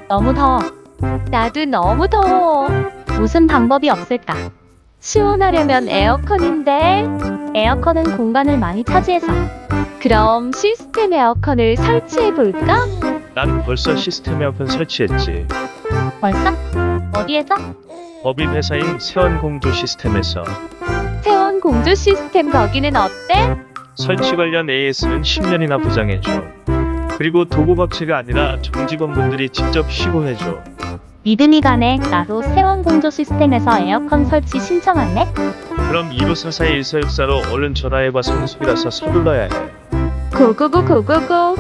너무 더워. 나도 너무 더워. 무슨 방법이 없을까? 시원하려면 에어컨인데 에어컨은 공간을 많이 차지해서. 그럼 시스템 에어컨을 설치해 볼까? 난 벌써 시스템 에어컨 설치했지. 벌써? 어디에서? 법인 회사인 세원공조 시스템에서. 세원 공조 시스템 거기는 어때? 설치 관련 AS는 10년이나 보장해줘. 그리고 도구업체가 아니라 정직원분들이 직접 시공해줘. 믿음이 가네. 나도 세원 공조 시스템에서 에어컨 설치 신청할래? 그럼 1544-1464로 얼른 전화해봐. 성수기라서 서둘러야 해. 고고고 고고고.